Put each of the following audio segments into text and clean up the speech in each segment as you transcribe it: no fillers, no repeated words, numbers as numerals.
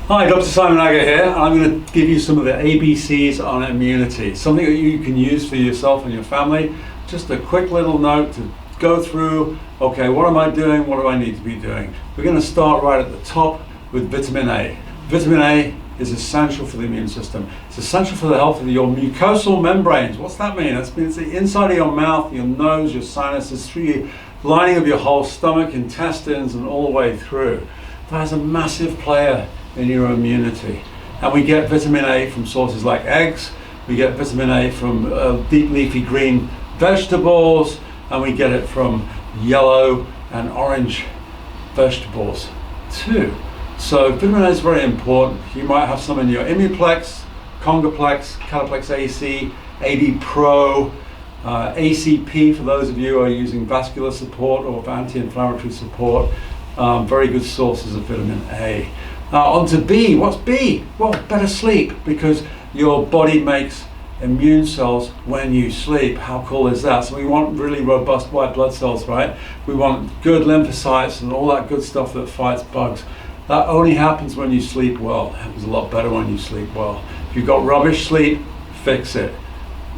Hi, Dr. Simon Agger here. I'm going to give you some of the ABCs on immunity, something that you can use for yourself and your family. Just a quick little note to go through, okay, what am I doing? What do I need to be doing? We're going to start right at the top with vitamin A. Vitamin A is essential for the immune system. It's essential for the health of your mucosal membranes. What's that mean? That means the inside of your mouth, your nose, your sinuses, through the lining of your whole stomach, intestines, and all the way through. That is a massive player in your immunity. And we get vitamin A from sources like eggs, we get vitamin A from deep leafy green vegetables, and we get it from yellow and orange vegetables too. So vitamin A is very important. You might have some in your Immuplex, Congaplex, Cataplex AC, AD Pro, ACP for those of you who are using vascular support or anti-inflammatory support. Very good sources of vitamin A. On to B. What's B? Well, better sleep, because your body makes immune cells when you sleep. How cool is that? So we want really robust white blood cells, right? We want good lymphocytes and all that good stuff that fights bugs. That only happens when you sleep well. It happens a lot better when you sleep well. If you've got rubbish sleep, fix it.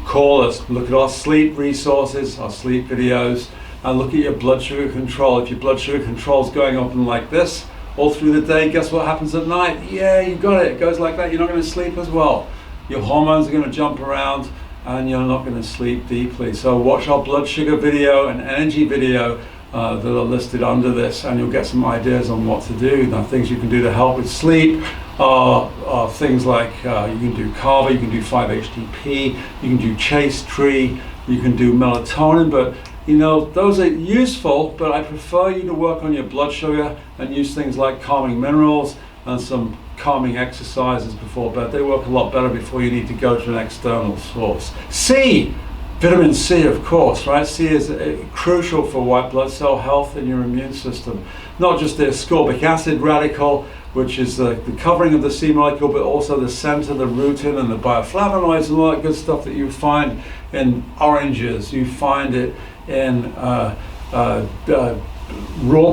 Call us. Look at our sleep resources, our sleep videos, and look at your blood sugar control. If your blood sugar control is going up and like this all through the day, guess what happens at night? Yeah, you got it. It goes like that. You're not going to sleep as well. Your hormones are going to jump around and you're not going to sleep deeply. So watch our blood sugar video and energy video that are listed under this, and you'll get some ideas on what to do. Now, things you can do to help with sleep are things like you can do kava, you can do 5-HTP, you can do chase tree, you can do melatonin, but you know, those are useful, but I prefer you to work on your blood sugar and use things like calming minerals and some calming exercises before bed. They work a lot better before you need to go to an external source. C, vitamin C, of course, right? C is crucial for white blood cell health in your immune system. Not just the ascorbic acid radical, which is the covering of the C molecule, but also the center, the rutin, and the bioflavonoids and all that good stuff that you find in oranges. You find it in raw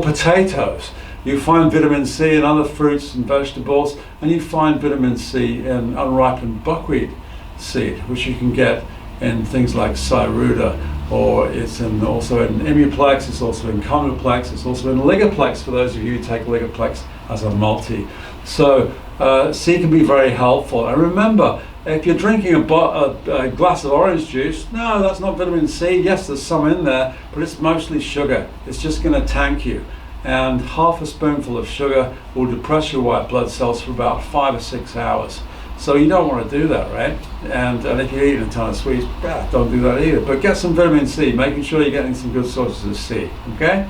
potatoes. You find vitamin C in other fruits and vegetables, and you find vitamin C in unripened buckwheat seed, which you can get in things like Cyruda, or it's also in Immuplex, it's also in Congaplex, it's also in Ligaplex for those of you who take Ligaplex as a multi. So C can be very helpful. And remember, if you're drinking a glass of orange juice, no, that's not vitamin C. Yes, there's some in there, but it's mostly sugar. It's just going to tank you. And half a spoonful of sugar will depress your white blood cells for about 5 or 6 hours. So you don't want to do that, right? And if you're eating a ton of sweets, don't do that either. But get some vitamin C, making sure you're getting some good sources of C, okay?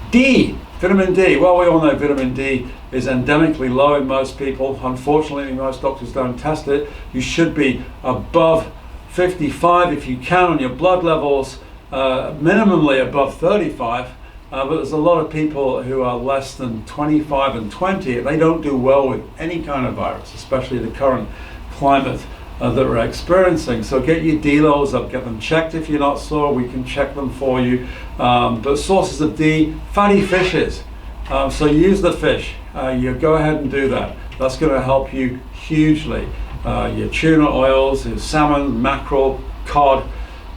D, vitamin D. Well, we all know vitamin D is endemically low in most people. Unfortunately, most doctors don't test it. You should be above 55 if you can on your blood levels, minimally above 35. But there's a lot of people who are less than 25 and 20. They don't do well with any kind of virus, especially the current climate that we're experiencing. So get your D levels up, get them checked if you're not sure. We can check them for you. But sources of D, fatty fishes. So use the fish. You go ahead and do that. That's going to help you hugely. Your tuna oils, your salmon, mackerel, cod.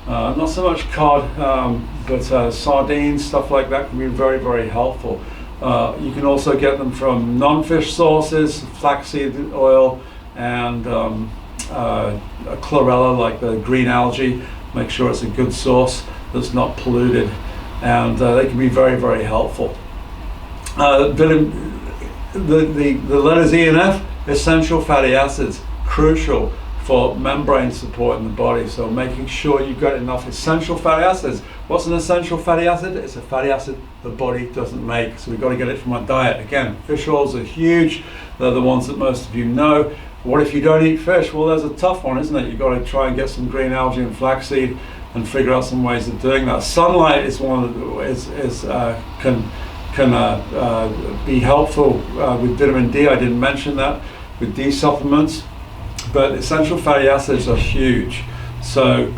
Not so much cod, but sardines, stuff like that can be very, very helpful. You can also get them from non-fish sources, flaxseed oil and chlorella, like the green algae. Make sure it's a good source that's not polluted, and they can be very, very helpful. The letters E and F, essential fatty acids, crucial for membrane support in the body. So making sure you've got enough essential fatty acids. What's an essential fatty acid? It's a fatty acid the body doesn't make. So we've got to get it from our diet. Again, fish oils are huge. They're the ones that most of you know. What if you don't eat fish? Well, there's a tough one, isn't it? You've got to try and get some green algae and flaxseed and figure out some ways of doing that. Sunlight is one of the, can be helpful with vitamin D. I didn't mention that with D supplements. But essential fatty acids are huge. So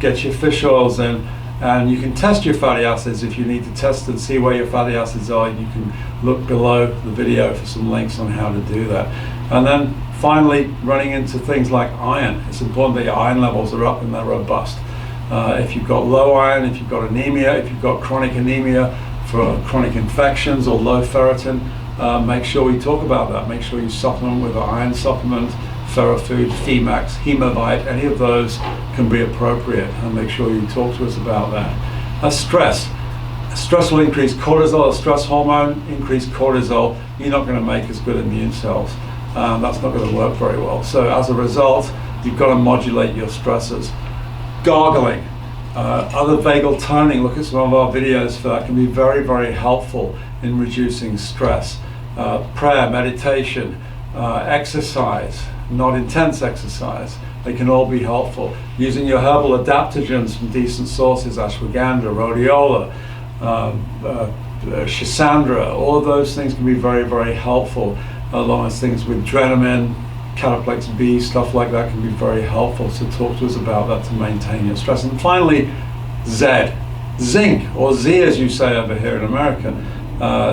get your fish oils in, And you can test your fatty acids if you need to test and see where your fatty acids are. You can look below the video for some links on how to do that. And then finally, running into things like iron. It's important that your iron levels are up and they're robust. If you've got low iron, if you've got anemia, if you've got chronic anemia for chronic infections or low ferritin, make sure we talk about that. Make sure you supplement with an iron supplement, Ferrofood, Femax, Hemovite, any of those can be appropriate, and make sure you talk to us about that. Stress. Stress will increase cortisol, a stress hormone, increase cortisol. You're not going to make as good immune cells. That's not going to work very well. So as a result, you've got to modulate your stressors. Gargling, other vagal toning, look at some of our videos for that, can be very, very helpful in reducing stress. Prayer, meditation, exercise, not intense exercise, they can all be helpful. Using your herbal adaptogens from decent sources, ashwagandha, rhodiola, schisandra, all of those things can be very, very helpful, along with things with Drenamine, Cataplex B, stuff like that can be very helpful. So talk to us about that to maintain your stress. And finally, Z, zinc, or Z as you say over here in America.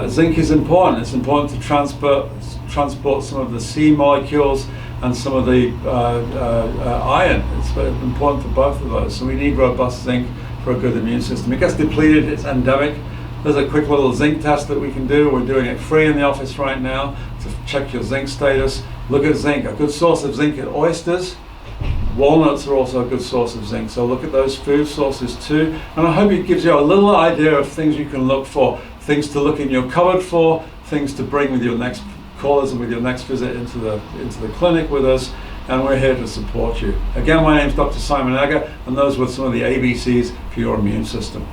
Zinc is important. It's important to transport some of the C molecules and some of the iron. It's very important for both of those. So we need robust zinc for a good immune system. It gets depleted, it's endemic. There's a quick little zinc test that we can do. We're doing it free in the office right now to check your zinc status. Look at zinc. A good source of zinc are oysters. Walnuts are also a good source of zinc. So look at those food sources too. And I hope it gives you a little idea of things you can look for, things to look in your cupboard for, things to bring with your next callers and with your next visit into the clinic with us. And we're here to support you. Again, my name is Dr. Simon Agger, and those were some of the ABCs for your immune system.